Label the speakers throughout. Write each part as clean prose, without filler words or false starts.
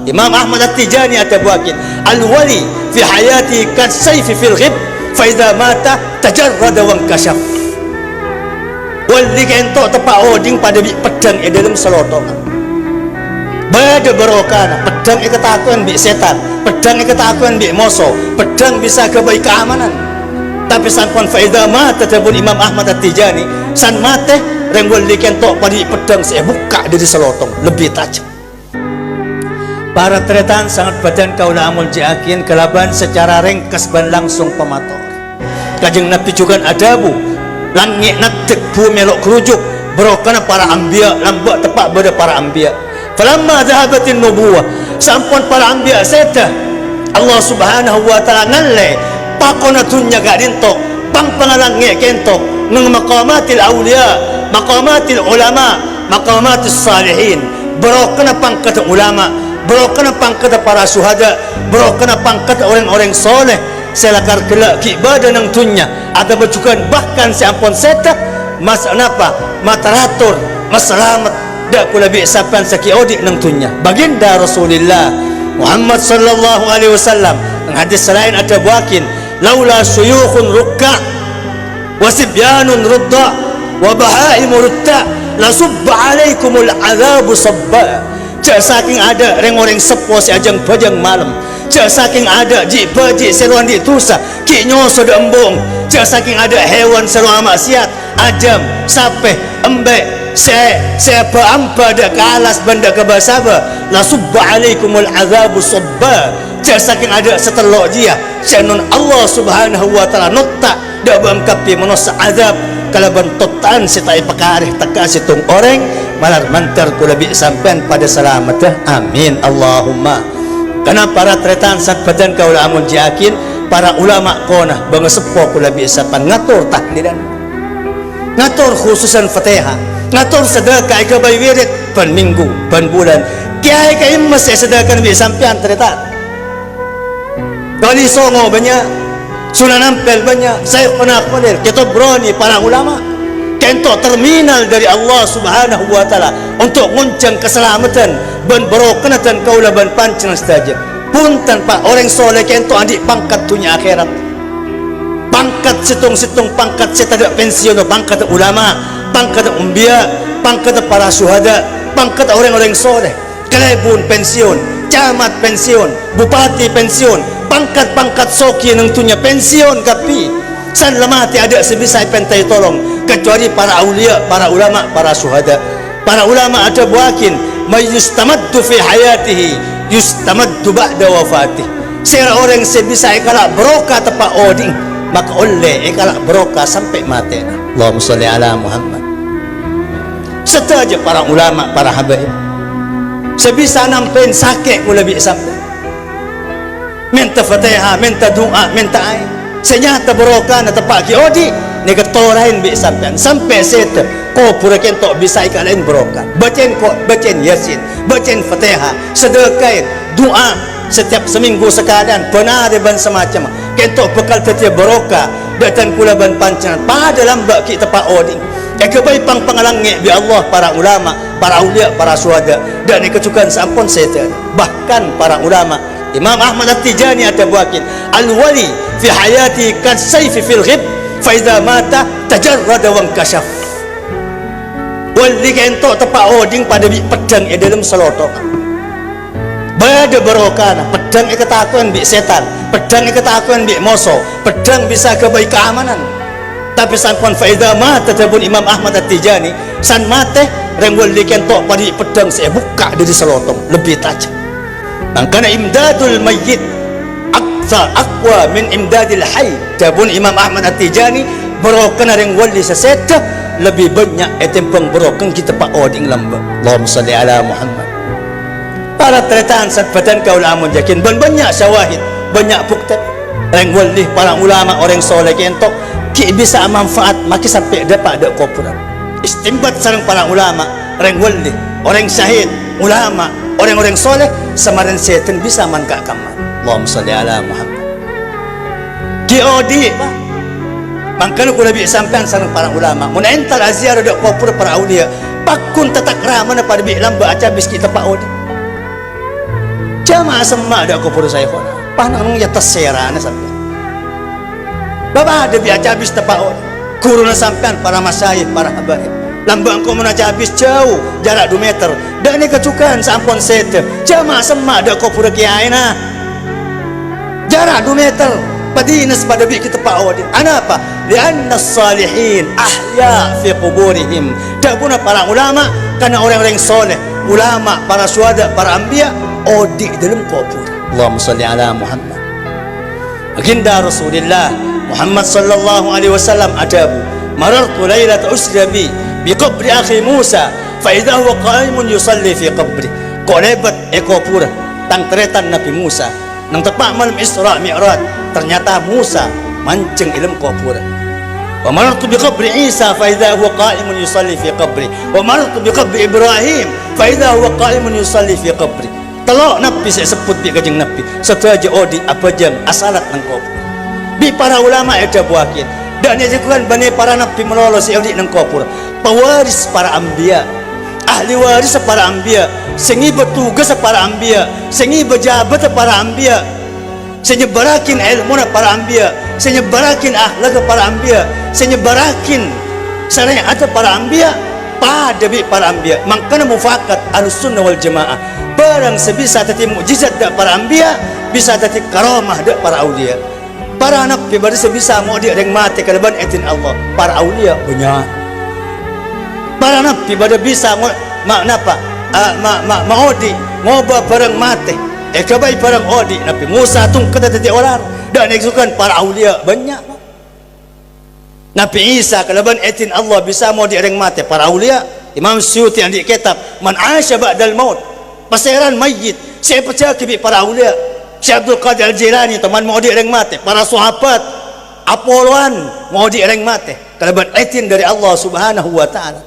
Speaker 1: Imam Ahmad At-Tijani ada buakin al-wali fi hayati kad sayfi fil ghib fa idza mata tajarrada wa kashaf. Wali kentok tepak oding pada bi pedang e dalam selotongan. Bada barokana pedang e ketakuan bi setan, pedang e ketakuan bi moso, pedang bisa kebaik keamanan. Tapi san kon fa idza mata tabun Imam Ahmad At-Tijani san mate reng wali kentok pada pedang saya buka dari selotong lebih tajam. Para tretan sangat badan kaula amul jiakin kelaban secara ringkas dan langsung pemator. Kajeng Nabi juga adabu langit natik bu melok kerujuk berokana para ambia lambak tepak pada para ambia. Falamma dhahabatin nubuwah sampun para ambia seda Allah subhanahu wa ta'ala ngalle pakona dunya gak dintok pang pangalang ngek kentok nang maqamatil awliya maqamatil ulama maqamatis salihin berokana pangkat ulama berokana pangkat para syuhada berokana pangkat orang-orang soleh selakar kelak ibadah nang dunya ada bejukan bahkan seampun setak mas napa mataratur masalamat dak kula bi sapan saki odik nang dunya baginda Rasulullah Muhammad sallallahu alaihi wasallam nang hadis lain ada buakin laula suyukhun rukka wa sibyanun rudda wa bahaim rutta la subba alaikumul azabu sabba. Cak saking ada reng-orang sepo si ajang bajang malam, cak saking ada ji baji seruan di tusa ki nyoso de embung, cak saking ada hewan seruan maksiat ajam sapeh embek siapa ampa dak kalas benda kebasaba la subba alaikumul azabu sabba. Cak saking ada setelok dia canun Allah subhanahu wa ta'ala nutta dak bangkapi menosa azab kalaban totan sitai pekarih teka situng orang malar mantar kula bi sampean pada selamat. Amin Allahumma. Karena para tretan sak badan kaula amun jiakin para ulama kona bangesepo kula bi sampean ngatur tahlilan ngatur khususan Fatihah ngatur sedekah ke bayi wirid ban minggu ban bulan kiai kai mesti sedekah bi sampean tretan kali songo banyak sunan ampel banyak saya pernah kodir kita berani para ulama kento terminal dari Allah subhanahu wa ta'ala untuk nguncang keselamatan ban barokanatan kaula ban pancen saja pun tanpa orang soleh kento adik pangkat dunia akhirat pangkat situng-situng pangkat setada pensiun pangkat ulama pangkat umbia pangkat para syuhada pangkat orang-orang soleh kelebun pensiun camat pensiun bupati pensiun pangkat-pangkat soki nang tunya pensiun kapi san lemati ada sebisa pentai tolong kecuali para aulia para ulama para syuhada. Para ulama ada buakin may yustamaddu fi hayatihi yustamaddu ba'da wafatih. Sira orang sebisa ikala berokah tepa oding maka oleh ikala berokah sampai mati. Allahumma sholli ala Muhammad. Setaja para ulama para habaib sebisa nampen sakit kula bi sampai minta fatihah minta doa minta air senyata berokah na tepak ki odi ni ketorain bi sampean sampai set ko pura kentok bisa ikalain berokah bacain ko bacain yasin bacain fatihah sedekain doa setiap seminggu sekalian benar ban semacam kentok bekal setiap berokah datan kula ban pancan pada lambak ki tepak odi kebaik pang pangalang bi Allah para ulama para aulia para syuhada dan kecukan sampun setan bahkan para ulama Imam Ahmad At-Tijani ada buakin al-wali fi hayati kad sayfi fil ghib fa idza mata tajarrada wa kashaf. Wali kentok tepak oding pada bi pedang e dalam selotongan. Bada barokana pedang e ketakuan bi setan, pedang e ketakuan bi moso, pedang bisa kebaik keamanan. Tapi sampun fa idza mata tabun Imam Ahmad At-Tijani san mate reng wali kentok pada pedang saya buka dari selotong lebih tajam. Karena imdadul mayyit aksa aqwa min imdadil hayy tabun Imam Ahmad At-Tijani berokana reng wali seseta lebih banyak etempang berokan kita pak oding lamba. Allahumma shalli ala Muhammad. Para tretan sat badan kaula amun yakin banyak syawahid banyak bukti reng wali para ulama orang soleh kentok ki bisa manfaat maki sampai dapat ada kupuran istimbat sareng para ulama reng wali orang syahid ulama orang-orang soleh samaran setan bisa mangka kaman. Allahumma shalli ala Muhammad. Kiodi mangkana kula bi sampean sareng para ulama mun entar aziarah dak kopur para aulia pakun tatak ramana pada bi lamba aca bis kita pak odi jamaah semak dak kubur saykhona panang ya terserana sampean baba ada biaca habis tepaon guruna sampean para masyayikh para habaib lambang ko menaja habis jauh jarak 2 meter dan ini kecukan sampun sete jamaah semak dak kubur kiai nah jarak 2 meter padinas pada bi kita paodin anapa lianna salihin ahya fi quburihim dabuna para ulama karena orang-orang soleh ulama para syuhada para anbiya odi dalam kubur. Allahumma salli ala Muhammad. Baginda Rasulullah Muhammad sallallahu alaihi wasallam adabu marartu lailat usra bi qabri akhi Musa fa idza huwa qa'imun yusalli fi qabri qalebat kubur tang teretan Nabi Musa nang tepak malam Isra Mi'raj ternyata Musa mancing ilmu kubur. Wa marartu bi qabri Isa fa idza huwa qa'imun yusalli fi qabri wa marartu bi qabri Ibrahim fa idza huwa qa'imun yusalli fi qabri. Telok Nabi saya sebut bi kajeng Nabi sedaja odi apa jam asalat nang kubur. Bi para ulama ada buakin dan nyekukan bani para nabi melolos odi nang kubur. Pewaris para anbiya, ahli waris para anbiya, sengi bertugas para anbiya, sengi berjabat para anbiya, senyebarakin ilmu para anbiya, senyebarakin akhlak para anbiya, senyebarakin syariat para anbiya pada bi para anbiya. Makanya mufakat Ahlussunnah wal Jamaah barang sebisa tadi mukjizat dak para anbiya bisa tadi karamah dak para aulia. Para nabi baru sebisa mau dia yang mati kalaban etin Allah. Para aulia banyak. Para nabi baru bisa napa maudi ngoba barang mati. Kabai barang odi Nabi Musa tung kata tadi olar dan eksukan para aulia banyak. Nabi Isa kalaban etin Allah bisa mau dia yang mati para aulia. Imam Suyuti yang di kitab Man Asya Ba'dal Maut pasaran mayit saya percaya kibi para aulia Syekh Abdul Qadir Al-Jilani teman mau di reng mate para sahabat Apolloan mau di reng mate kalaban etin dari Allah Subhanahu wa taala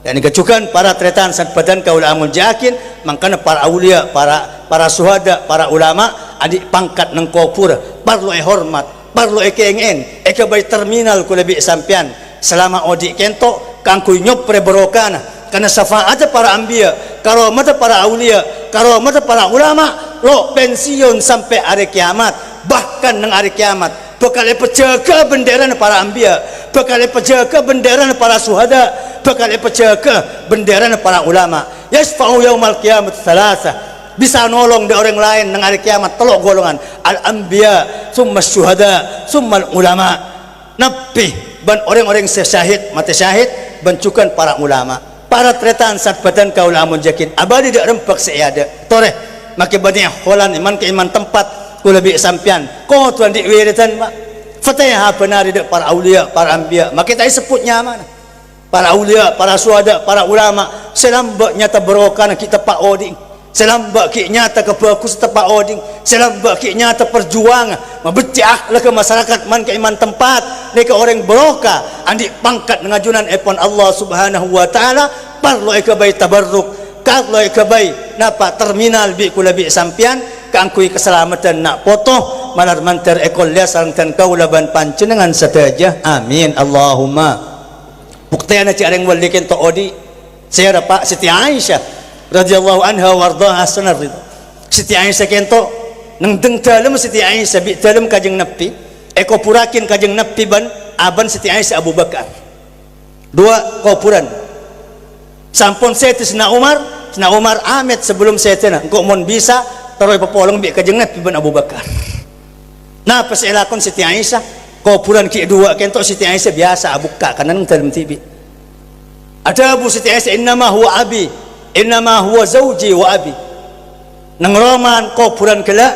Speaker 1: dan kecukan para tretan san badan kaula amul jakin mangkana para aulia para syuhada para ulama adik pangkat nang kubur perlu hormat perlu kengen kabay terminal ku lebih sampean selama odi kento kangku nyopre barokana karena syafaat para anbiya karomat para aulia karomat para ulama lo pensiun sampai hari kiamat bahkan nang hari kiamat bakal penjaga bendera para anbiya bakal penjaga bendera para syuhada bakal penjaga bendera para ulama yasfa'u yaumal kiamat thalatha bisa nolong dari orang lain nang hari kiamat telok golongan al anbiya summa syuhada summa ulama nabi ban orang-orang syahid mati syahid bancukan para ulama para tretan saat badan kau lamun jakin abadi dak rempak seada tore make bani holan iman ke iman tempat ku lebih sampian ko tuan di wiritan mak fataya benar dak para aulia para anbiya make tai sebutnya mana para aulia para syuhada para ulama selambak nyata barokah kita pak oding selambak ki nyata kebagus tepak oding selambak ki nyata perjuangan mabeti akhlak ke masyarakat man ke iman tempat ni ke orang barokah andi pangkat ngajunan epon Allah Subhanahu wa taala parlo ekabay tabarruk kalau ekabay napa terminal bi kula bi sampian kaangkui keselamatan nak foto malar mantar ekol lia sarengtan kaulaban panjenengan sadaja amin Allahumma buktiana ci areng wali kento odi saya Pak Siti Aisyah radhiyallahu anha wardaha sanar ridho Siti Aisyah kento nang deng dalem Siti Aisyah bi dalem kajeng Nabi eko purakin kajeng Nabi ban aban Siti Aisyah Abu Bakar dua kuburan sampun sete Sina Umar amit sebelum sete na engko mon bisa taroy papolong bi kajeng Nabi ban Abu Bakar nah pas elakon Siti Aisyah kuburan ki dua kento Siti Aisyah biasa abuka kanan dalem tibi ada Abu Siti Aisyah innama huwa abi innama huwa zawji wa abi nang roman kuburan kala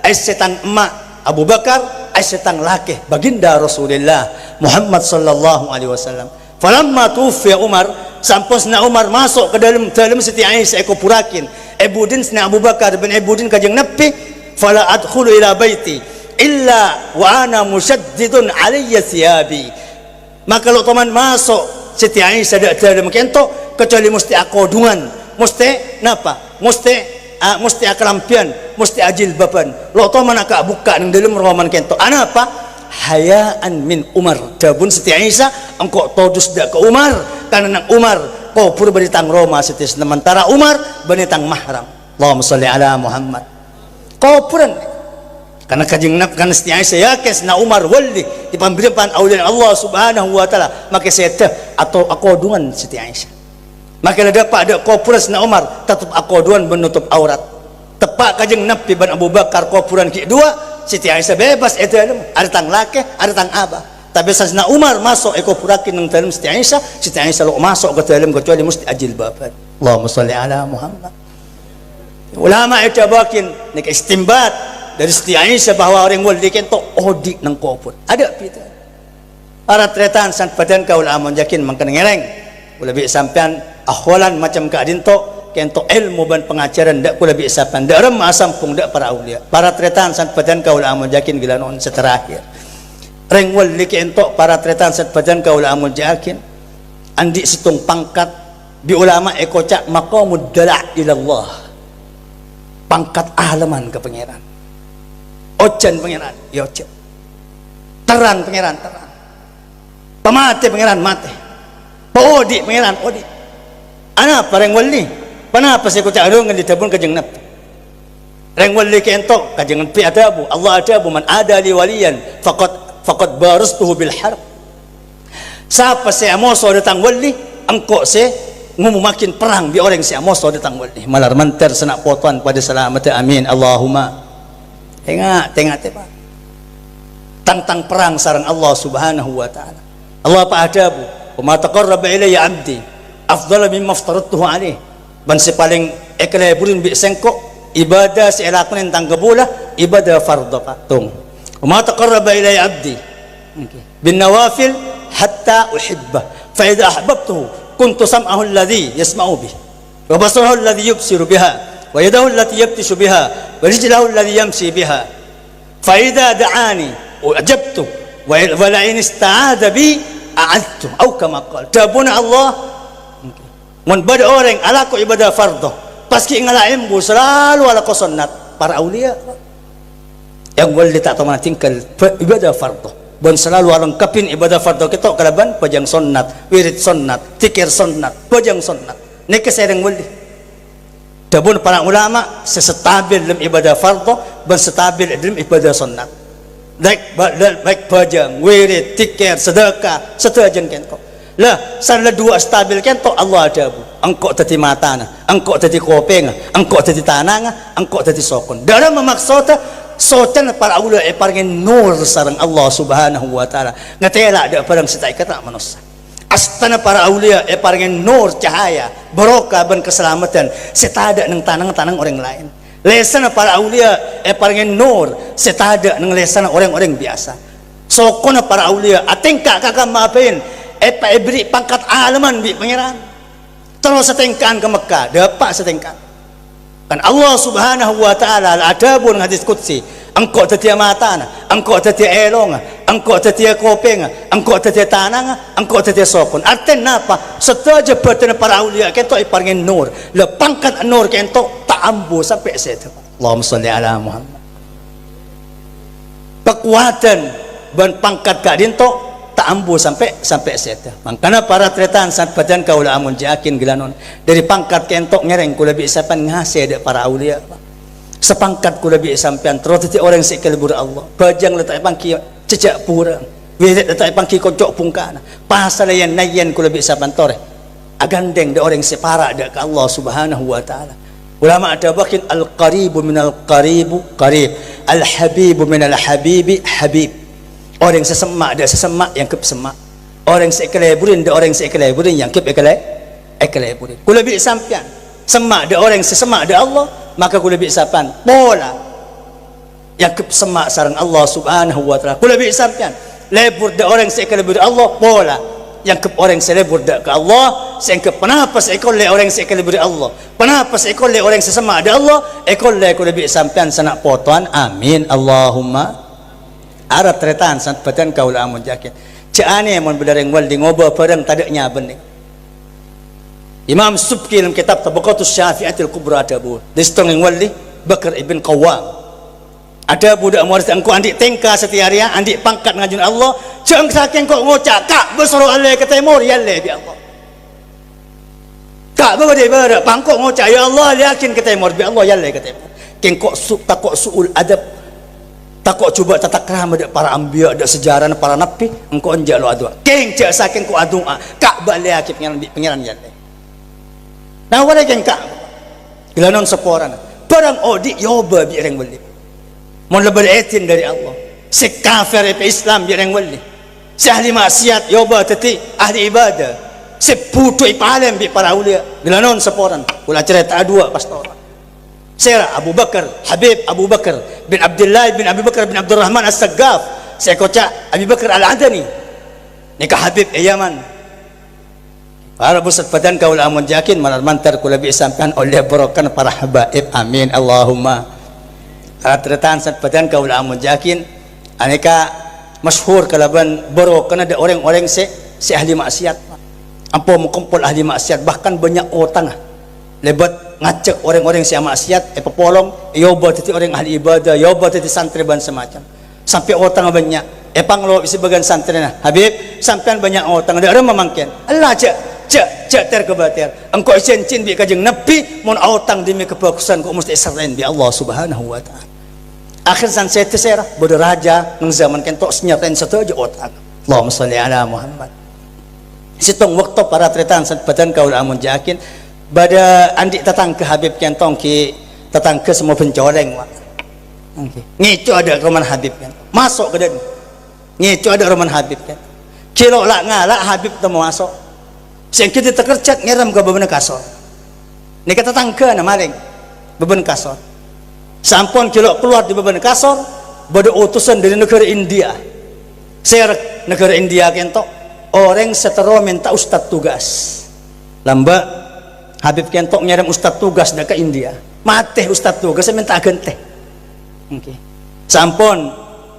Speaker 1: aisyatan emak Abu Bakar aisyatan laki baginda Rasulullah Muhammad sallallahu alaihi wasallam falamma tufiya Umar sampun Sina Umar masuk ke dalam Siti Aisyah kupurakin ebudin Sina Abu Bakar bin ebudin kajeng Nabi fala adkhulu ila baiti illa wa ana musyaddidun alayya thiyabi maka kalau teman masuk Siti Aisyah dalam kento kecuali mesti akodungan mesti napa mesti akalampian mesti ajil baban lo to mana ka buka nang dalam roman kento anapa hayaan min Umar dabun Siti Aisyah engkau todus dak ke Umar karena nang Umar kubur beritang Roma Siti sementara Umar benitang mahram Allahumma sholli ala Muhammad kuburan. Karena kajing nab kan Siti Aisyah yakin na Umar wali di pemberian aulia Allah Subhanahu wa taala, maka saya atau akoduan Siti Aisyah. Maka dapat ada kuburan na Umar tetap akoduan menutup aurat. Tepak kajing Nabi ban Abu Bakar kuburan ki dua, Siti Aisyah bebas itu ada tang laki, ada tang abah. Tapi sasna Umar masuk ekopurakin ng dalam Siti Aisyah lo masuk ke dalam kecuali mesti ajil babat. Allahumma sholli ala Muhammad. Ulama itu bakin nek istimbat dari Siti Aisyah bahwa orang wali kento odi ng kopur. Ada pita. Para tretan san padan ka ulama yakin mangkan ngereng. Lebih sampean ahwalan macam ka dinto kento ilmu ban pengajaran dak kula bi sampean dak rem asampung dak para aulia. Para tretan san padan ka ulama yakin gilanon seterakhir. Reng wali kentok para tretan set badan ka ulama jakin andi situng pangkat di ulama ekocak maqamud dala' ilallah, pangkat alaman ke pangeran, ojan pangeran ya ojan, terang pangeran terang, pamate pangeran mate, paodi pangeran odi. Ana pareng wali panapa saya kocak adong di tabun kajeng nap reng wali kentok kajeng pi adabu Allah adabu man ada li waliyan faqad barastuhu bil harb. Siapa saya moso datang wali engkau saya ngumumakin perang bi orang saya moso datang wali malar manter senak potuan pada selamat amin Allahumma. Tengah tepa tantang perang sarang Allah Subhanahu wa taala. Allah pa adabu wa ma taqarraba ilayya 'abdi afdala mimma aftaradtuhu alayh. Ban si paling ekleburin bi sengko ibadah si elakunin tang kebulah ibadah fardhu patung. وما تقرب إلي عبدي بالنوافل حتى أحبه فإذا أحببته كنت سمعه الذي يسمع به وبصره الذي يبصر بها ويده التي يبطش بها ورجله الذي يمشي بها فإذا دعاني أجبته ولئن استعاذ بي أعذته أو كما قال. Tabuna Allah mun bada orang alaku ibadah fardhu paski ngalaim bu selalu ala sunnat para aulia yang wali tak tahu mana tinggal ibadah fardhu bon selalu alengkapin ibadah fardhu kita kalaban pajang sunnat wirid sunnat tikir sunnat pajang sunnat ni kesereng wali dabun para ulama sestabil dalam ibadah fardhu bon stabil dalam ibadah sunnat baik pajang wirid tikir sedekah setujan kento lah salah dua stabil kento Allah adabu engkau tadi matana engkau tadi kopeng engkau tadi tananga engkau tadi sokon dalam memaksudnya sotan para ulah parangin nur sarang Allah Subhanahu wa taala ngatela ada parang sitai kata manusia astana para aulia parangin nur cahaya barokah ban keselamatan setada nang tanang orang lain lesana para aulia parangin nur setada nang lesana orang-orang biasa sokona para aulia atingka kakak maafin beri pangkat alaman bi pangeran terus setengkan ke Mekah dapat setengkan kan Allah Subhanahu wa taala ada pun hadis qudsi engkau tetia matana engkau tetia elonga engkau tetia kopeng engkau tetia tananga engkau tetia sokon artinya apa setaja batin para aulia kento iparngin nur le pangkat nur kento tak ambu sampai setu. Allahumma sholli ala Muhammad. Kekuatan ban pangkat gak dinto tak ambu sampai setu. Makanya para tretan sant badan kaula amun jakin gilanon dari pangkat kentok ngereng kula bisa pan ngasih ada para aulia sepangkat kula bi sampean terus ti orang sekali bur Allah bajang letak pangki cecak pura wirid letak pangki kocok pungkana pasal yang nayan kula bi sampean tore agandeng de orang separa ada ke Allah Subhanahu wa taala. Ulama ada bakin al-qaribu minal qaribu qarib al-habibu minal habibi habib. Orang sesemak ada sesemak yang kep semak orang sekeleburin ada orang sekeleburin yang kep ekeleburin kula bi sampean semak ada orang sesemak ada Allah maka kula bi sampean pola yang kep semak sareng Allah Subhanahu wa taala kula bi sampean lebur ada orang sekelebur Allah pola yang kep orang selebur dak ke Allah sehingga kenapa seekor le orang sekelebur Allah kenapa seekor le orang sesemak ada Allah ekor le kula bi sampean sanak potoan amin Allahumma. Arab tretan sant badan kaula amun jakin caane mun bedareng wal di ngoba parang tadanya bening Imam Subki dalam kitab Tabaqatus Syafi'atil Kubra ada bu distoneng wali Bakar ibn Qawwam ada budak murid engkau andik tengka setiaria andik pangkat ngajun Allah jeng saking kok ngocak kak besoro ale ke timur ya le bi Allah kak bade bara pangkok ngocak ya Allah yakin ke timur bi Allah ya le ke timur kengkok takok suul adab, takok coba tata krama dak para ambiya dak sejarah para nabi engko enjak lo adu keng cak saking ko adu kak balik akip pengiran yan nah wala keng kak ilanon seporan barang odi yoba bi reng wali mon lebal etin dari Allah si kafir pe Islam bi reng wali si ahli maksiat yoba tati ahli ibadah si putu ipalem bi para ulia ilanon seporan ulah cerita dua pastor Sera Abu Bakar, Habib Abu Bakar bin Abdullah bin Abi Bakar bin Abdurrahman As-Saggaf. Saya kocak Abi Bakar Al-Adani. Nikah Habib Yaman. Para pusat badan kaul amun jakin malar mantar kula bi sampean oleh barokan para habaib. Amin Allahumma. Atratan sat badan kaul amun jakin aneka masyhur kalaban barokan ada orang-orang si ahli maksiat. Ampo mengumpul ahli maksiat bahkan banyak utang. Lebat ngacak orang-orang si maksiat pepolong yoba titi orang ahli ibadah yoba titi santri ban semacam sampai otang banyak panglo isi bagian santri nah Habib sampean banyak otang ada orang memangkin Allah cak terkebatir engkau cincin bi kajeng nabi mun otang demi kebagusan kau mesti selain bi Allah subhanahu wa ta'ala akhir san saya terserah bodoh raja nang zaman kentok senyatain satu aja otang Allahumma salli ala Muhammad situng waktu para tretan badan kaul amun jakin pada andik tatang ke Habib kentong ki tatang ke semua pencoleng wak ngicu ada roman Habib kan masuk ke dan ngicu ada roman Habib kan kilo lak ngalak Habib temu masuk sing kita terkercat ngiram ke beban kasor ni kata tangke na maling beban kasor sampun kilo keluar di beban kasor pada utusan dari negara India ser negara India kentok orang setero minta ustad tugas lamba Habib kentok nyiram ustad tugas dah ke India mati ustad tugas saya minta agente okay. Sampun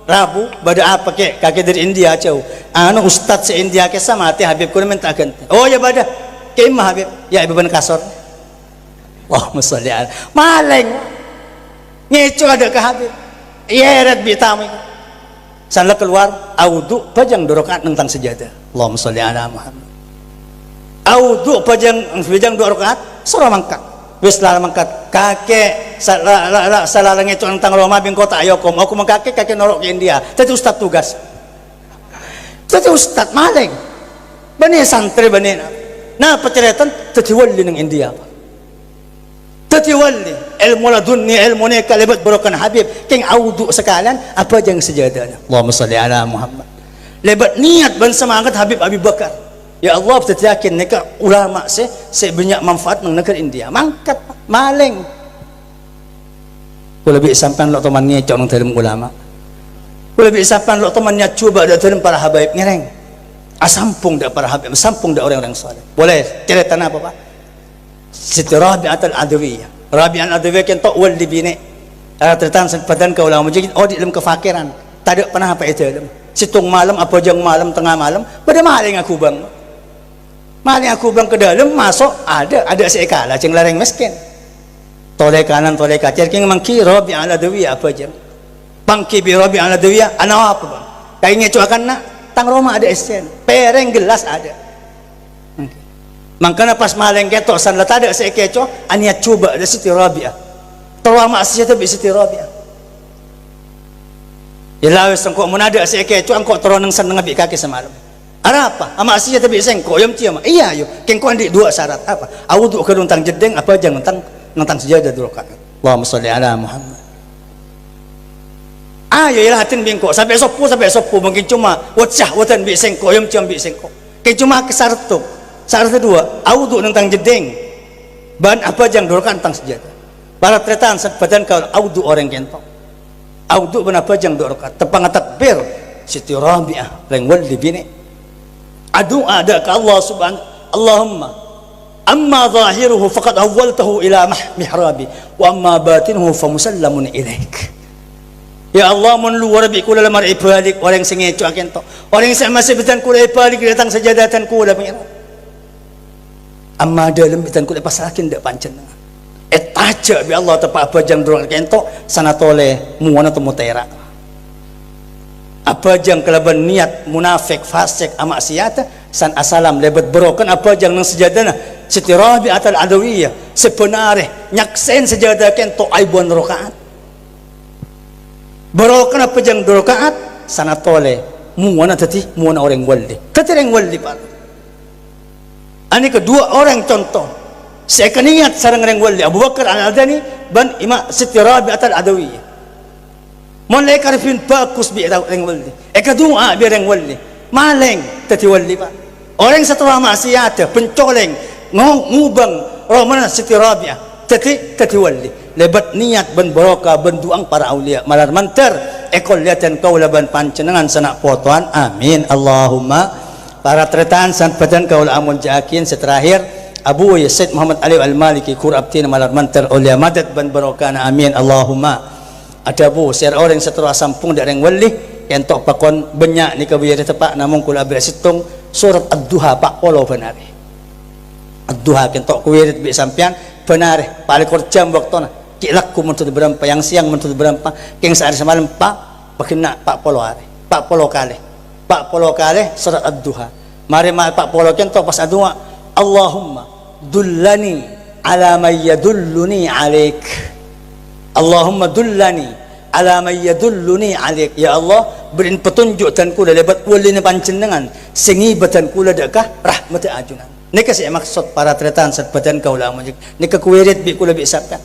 Speaker 1: Rabu pada apa ke kaki dari India jauh anu ustad se India ke sama mati Habib ku minta agente oh ya pada kemah Habib ya ibu ban kasor Allahumma sholli ala maling ngecu ada ke Habib yeret bitami salah keluar audu pajang dorokat tentang sejadah Allahumma sholli ala Muhammad audu pajang dua rakaat surah mangkat wis la mangkat kakek salah ngecu tentang Roma bin kota ayokom aku mengkake kakek norok ke India jadi ustad tugas jadi ustad maling bani santri bani nah perceraitan jadi wali ng India jadi wali ilmu ladunni ilmu ni kalibat barokan Habib king audu sekalian apa jang sejadah Allahumma sholli ala Muhammad lebat niat ban semangat Habib Abi Bakar ya Allah kita yakin mereka ulama banyak manfaat ng negara India mangkat maling kalau lebih sampai lo teman ngecok ng dalam ulama kalau lebih sampai lo temannya coba dalam para habaib ngereng asampung dah para habaib sampung dah orang-orang soleh boleh cerita apa Pak Siti Rabi'at Al-Adawiyah Rabi'at Al-Adawiyah kan tak wali bini tertan sempadan ke ulama jadi di dalam kefakiran tak ada pernah apa itu dalam situng malam apa jang malam tengah malam pada maling aku bang maling aku bang ke dalam masuk ada seekala ceng lareng miskin toleh kanan toleh kacir king mangki Rabi' Al-Adawiyah apa jam pangki bi Rabi' Al-Adawiyah ana apa bang kayaknya cuakan nak tang Roma ada esen pereng gelas ada makanya pas maling ketok san la ada sekeco aniat coba ada Siti Rabi'ah terwa maksiat bi Siti Rabi'ah ilawes engkau munada sekeco engkau teronang seneng bi kaki semalam ada apa ama asyik tapi sengko yam ciam iya yo kengko andi dua syarat apa audu ke tentang jedeng apa jangan tentang sejadah dulu kan Allahumma sholli ala Muhammad ayo ilahatin bingko sampai sopu mungkin cuma wacah watan bi sengko yam ciam bi sengko ke cuma ke syarat kedua audu tentang jedeng ban apa jangan dulu kan tentang sejadah para tretan badan kau audu orang kentok audu ban apa jangan dulu kan tepang takbir Siti Rabi'ah reng wali bini adu ada ke Allah subhanahu Allahumma amma zahiruhu faqad awwaltahu ila mihrabi wa amma batinuhu fa musallamun ilaik ya Allah mun luar bi kula lamar ibalik orang sing ngecu aken to orang sing masih betan kula ibalik datang sajadatan kula pengira amma dalam betan kula pasalakin dak pancen etaja bi Allah tepa bajang durang kento sanatole muwana temu tera apa jang kelaban niat munafik fasik amaksiat san asalam lebat berokan apa jang nang sejadana Siti Rabi'ah al-Adawiyah sebenarnya nyaksen sejadah kento aibuan rakaat barokah na pejang rakaat sanatole muana tati muana orang wali tati orang wali pak ani kedua orang contoh saya akan ingat sarang orang wali Abu Bakar al-Adani ban Imam Siti Rabi'ah al-Adawiyah mulai karifin bagus bi orang wali kedua bi orang wali maleng tati wali pak orang setelah maksiat pencoleng ngubang romana Siti Rabi'ah tati wali lebat niat ban barokah ban duang para aulia malar mantar ekol liatan kaula ban pancenengan sanak potoan amin Allahumma para tretan san padan kaula amun jakin seterakhir Abu Yazid Muhammad Ali Al-Maliki kurabtin malar mantar aulia madad ban barokah amin Allahumma ada bu ser orang setelah sampung dari wali yang tok pakon banyak ni kabuyar tepak namun kula bersitung surat ad-duha pak polo benari ad-duha kentok kuwirit bi sampean benar paling jam waktuna kilak ku mentu berapa yang siang mentu berapa keng sehari semalam pak polo hari pak polo kali surat ad-duha mari pak polo kentok pas ad-duha Allahumma dullani ala may yadulluni alaik Allahumma dullani ala may yadulluni alaik ya Allah berin petunjuk dan kula lebat wali ni panjenengan singibatan kula dekah rahmat ajunan ni kasi maksud para tretan sat badan kaula majik ni kuwirit bi kula bi sabta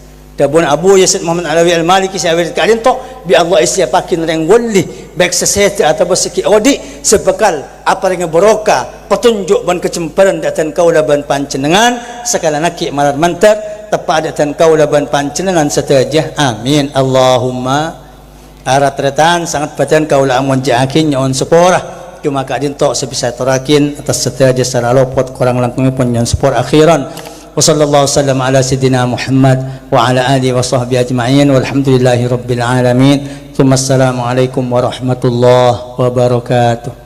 Speaker 1: dabun Abu Yazid Muhammad Alawi Al-Maliki saya wirid kadin to bi Allah isyapakin reng wali baik sesete atau seki odi sebekal apa reng barokah petunjuk ban kecemparan datan kaula ban panjenengan sekala naki malar mantar tepat datan kaula ban panjenengan setajah amin Allahumma ara tretan sangat badan kaula amun jaakin nyon sepora cuma kadin tok sebisa terakin atas setiap jasa lopot kurang langkung pun yang sepor akhiran wa sallallahu sallam ala sayyidina Muhammad wa ala alihi wa sahbihi ajma'in walhamdulillahi rabbil alamin thumma assalamu alaikum warahmatullahi wabarakatuh.